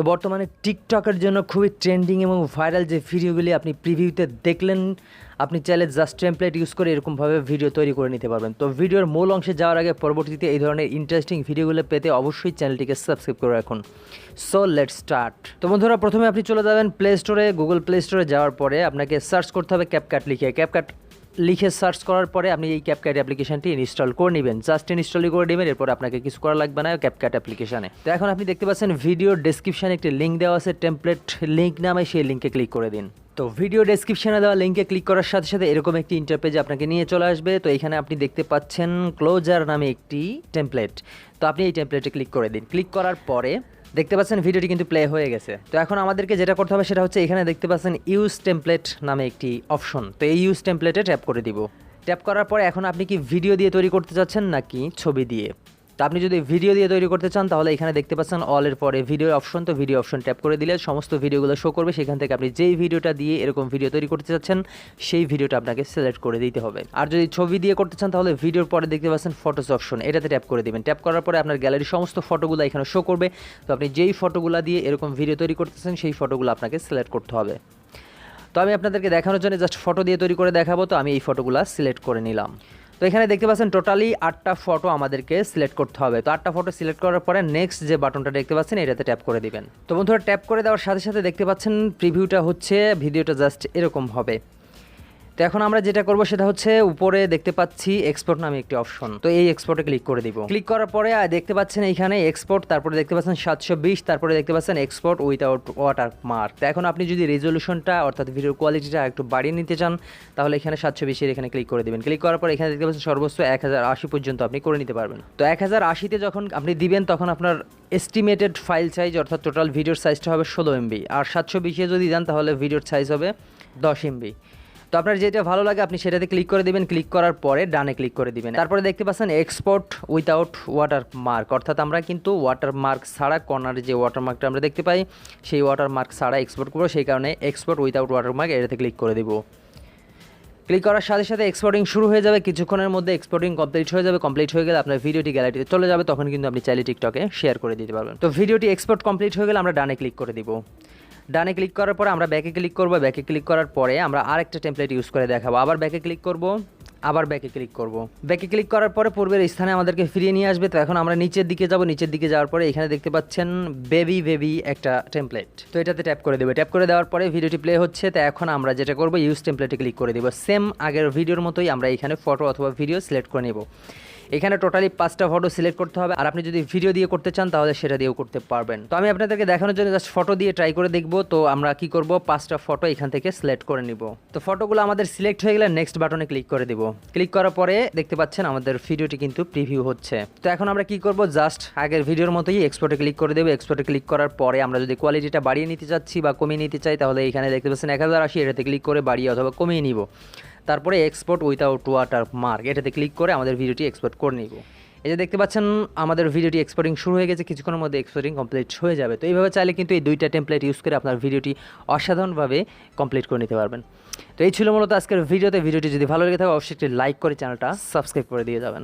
বর্তমানে টিকটকের জন্য খুবই ট্রেন্ডিং এবং ভাইরাল যে ভিডিওগুলি আপনি প্রিভিউতে দেখলেন, আপনি চাইলে জাস্ট টেমপ্লেট ইউজ করে এরকমভাবে ভিডিও তৈরি করে নিতে পারবেন। তো ভিডিওর মূল অংশে যাওয়ার আগে পরবর্তীতে এই ধরনের ইন্টারেস্টিং ভিডিওগুলো পেতে অবশ্যই চ্যানেলটিকে সাবস্ক্রাইব করে রাখুন। So let's start. তো বন্ধুরা, প্রথমে আপনি চলে যাবেন প্লে স্টোরে। গুগল প্লে স্টোরে যাওয়ার পরে আপনাকে সার্চ করতে হবে ক্যাপকাট লিখে। ক্যাপকাট লিখে সার্চ করার পরে আপনি এই ক্যাপকাট অ্যাপ্লিকেশনটি ইনস্টল করে নেবেন। জাস্ট ইনস্টলই করে নেবেন, এরপর আপনাকে কিছু করা লাগবে না ক্যাপকাট অ্যাপ্লিকেশানে। তো এখন আপনি দেখতে পাচ্ছেন ভিডিওর ডেসক্রিপশানে একটি লিঙ্ক দেওয়া আছে, টেমপ্লেট লিঙ্ক নামে, সেই লিঙ্কে ক্লিক করে দিন। তো ভিডিও ডেসক্রিপশানে দেওয়া লিঙ্কে ক্লিক করার সাথে সাথে এরকম একটি ইন্টারপেজে আপনাকে নিয়ে চলে আসবে। তো এখানে আপনি দেখতে পাচ্ছেন ক্লোজার নামে একটি টেমপ্লেট। তো আপনি এই টেমপ্লেটে ক্লিক করে দিন। ক্লিক করার পরে দেখতে পাচ্ছেন ভিডিওটি কিন্তু প্লে হয়ে গেছে। তো এখন আমাদেরকে যেটা করতে হবে সেটা হচ্ছে, এখানে দেখতে পাচ্ছেন ইউজ টেমপ্লেট নামে একটি অপশন। তো এই ইউজ টেমপ্লেটে ট্যাপ করে দিব। ট্যাপ করার পরে এখন আপনি কি ভিডিও দিয়ে তৈরি করতে চাচ্ছেন নাকি ছবি দিয়ে? তো আপনি যদি ভিডিও দিয়ে তৈরি করতে চান তাহলে এখানে দেখতে পাচ্ছেন অলের পরে ভিডিও অপশন। তো ভিডিও অপশন ট্যাপ করে দিলে সমস্ত ভিডিওগুলো শো করবে। সেখান থেকে আপনি যেই ভিডিওটা দিয়ে এরকম ভিডিও তৈরি করতে চাচ্ছেন সেই ভিডিওটা আপনাকে সিলেক্ট করে দিতে হবে। আর যদি ছবি দিয়ে করতে চান তাহলে ভিডিওর পরে দেখতে পাচ্ছেন ফটোস অপশন, এটাতে ট্যাপ করে দেবেন। ট্যাপ করার পরে আপনার গ্যালারির সমস্ত ফটোগুলো এখানে শো করবে। তো আপনি যেই ফটোগুলো দিয়ে এরকম ভিডিও তৈরি করতেছেন সেই ফটোগুলো আপনাকে সিলেক্ট করতে হবে। তো আমি আপনাদেরকে দেখানোর জন্য জাস্ট ফটো দিয়ে তৈরি করে দেখাবো। তো আমি এই ফটোগুলো সিলেক্ট করে নিলাম। তো এখানে দেখতে পাচ্ছেন টোটালি 8টা ফটো আমাদেরকে সিলেক্ট করতে হবে। তো 8টা ফটো সিলেক্ট করার পরে নেক্সট যে বাটনটা দেখতে পাচ্ছেন এটাতে ট্যাপ করে দিবেন। তো বন্ধুরা, ট্যাপ করে দেওয়ার সাথে সাথে দেখতে পাচ্ছেন প্রিভিউটা হচ্ছে, ভিডিওটা জাস্ট এরকম হবে। তো এখন আমরা যেটা করব সেটা হচ্ছে, উপরে দেখতে পাচ্ছি এক্সপোর্ট নামে একটি অপশন। তো এই এক্সপোর্টে ক্লিক করে দিব। ক্লিক করার পরে দেখতে পাচ্ছেন এইখানে এক্সপোর্ট, তারপরে দেখতে পাচ্ছেন 720, তারপরে দেখতে পাচ্ছেন এক্সপোর্ট উইথাউট ওয়াটারমার্ক। তো এখন আপনি যদি রেজলিউশনটা অর্থাৎ ভিডিওর কোয়ালিটিটা একটু বাড়িয়ে নিতে চান তাহলে এখানে 720 এখানে ক্লিক করে দিবেন। ক্লিক করার পর এখানে দেখতে পাচ্ছেন সর্বোচ্চ 1080 পর্যন্ত আপনি করে নিতে পারবেন। তো 1080তে যখন আপনি দিবেন তখন আপনার এস্টিমেটেড ফাইল সাইজ অর্থাৎ টোটাল ভিডিওর সাইজটা হবে 16 MB। আর 720 যদি দেন তাহলে ভিডিওর সাইজ হবে 10 MB। তো আপনার যেটা ভালো লাগে আপনি সেটাতে ক্লিক করে দিবেন। ক্লিক করার পরে ডানে ক্লিক করে দিবেন। তারপরে দেখতে পাচ্ছেন এক্সপোর্ট উইথাউট ওয়াটারমার্ক, অর্থাৎ আমরা কিন্তু ওয়াটারমার্ক ছাড়া কর্নারে যে ওয়াটারমার্কটা আমরা দেখতে পাই সেই ওয়াটারমার্ক ছাড়া এক্সপোর্ট করবো, সেই কারণে এক্সপোর্ট উইথাউট ওয়াটারমার্ক এটাতে ক্লিক করে দিব। ক্লিক করার সাথে সাথে এক্সপোর্টিং শুরু হয়ে যাবে। কিছুক্ষণের মধ্যে এক্সপোর্টিং কমপ্লিট হয়ে যাবে। কমপ্লিট হয়ে গেলে আপনার ভিডিওটি গ্যালারিতে চলে যাবে। তখন কিন্তু আপনি চাইলে টিকটকে শেয়ার করে দিতে পারবেন। তো ভিডিওটি এক্সপোর্ট কমপ্লিট হয়ে গেলে আমরা ডানে ক্লিক করে দিব। ডানে ক্লিক করার পরে আমরা ব্যাকে ক্লিক করব। ব্যাকে ক্লিক করার পরে আমরা আরেকটা টেমপ্লেট ইউজ করে দেখাবো। আবার ব্যাকে ক্লিক করব, আবার ব্যাকে ক্লিক করব। ব্যাকে ক্লিক করার পরে পূর্বের স্থানে আমাদেরকে ফিরিয়ে নিয়ে আসবে। তো এখন আমরা নিচের দিকে যাব। নিচের দিকে যাওয়ার পরে এখানে দেখতে পাচ্ছেন বেবি একটা টেমপ্লেট। তো এটাতে ট্যাপ করে দেবো। ট্যাপ করে দেওয়ার পরে ভিডিওটি প্লে হচ্ছে। তো এখন আমরা যেটা করব, ইউজ টেমপ্লেটে ক্লিক করে দেবো। সেম আগের ভিডিওর মতোই আমরা এখানে ফটো অথবা ভিডিও সিলেক্ট করে নেব। এখানে টোটালি 5টা ফটো সিলেক্ট করতে হবে। আর আপনি যদি ভিডিও দিয়ে করতে চান তাহলে সেটা দিয়েও করতে পারবেন। তো আমি আপনাদেরকে দেখানোর জন্য জাস্ট ফটো দিয়ে ট্রাই করে দেখব। তো আমরা কি করব, 5টা ফটো এখান থেকে সিলেক্ট করে নিব। তো ফটোগুলো আমাদের সিলেক্ট হয়ে গেলে নেক্সট বাটনে ক্লিক করে দিব। ক্লিক করার পরে দেখতে পাচ্ছেন আমাদের ভিডিওটি কিন্তু প্রিভিউ হচ্ছে। তো এখন আমরা কি করব, জাস্ট আগের ভিডিওর মতোই এক্সপোর্টে ক্লিক করে দেবো। এক্সপোর্টে ক্লিক করার পরে আমরা যদি কোয়ালিটিটা বাড়িয়ে নিতে চাচ্ছি বা কমিয়ে নিতে চাই তাহলে এখানে দেখতে পাচ্ছেন 1080, এটাতে ক্লিক করে বাড়িয়ে অথবা কমিয়ে নিব। তারপরে এক্সপোর্ট উইথাউট ওয়াটারমার্ক এটাতে ক্লিক করে আমাদের ভিডিওটি এক্সপোর্ট করে নিব। এই যে দেখতে পাচ্ছেন আমাদের ভিডিওটি এক্সপোর্টিং শুরু হয়ে গেছে। কিছুক্ষণের মধ্যে এক্সপোর্টিং কমপ্লিট হয়ে যাবে। তো এইভাবে চাইলে কিন্তু এই 2টা টেমপ্লেট ইউজ করে আপনার ভিডিওটি অসাধারণভাবে কমপ্লিট করে নিতে পারবেন। তো এই ছিল মূলত আজকের ভিডিওতে। ভিডিওটি যদি ভালো লেগে থাকে অবশ্যই একটি লাইক করে চ্যানেলটা সাবস্ক্রাইব করে দিয়ে যাবেন।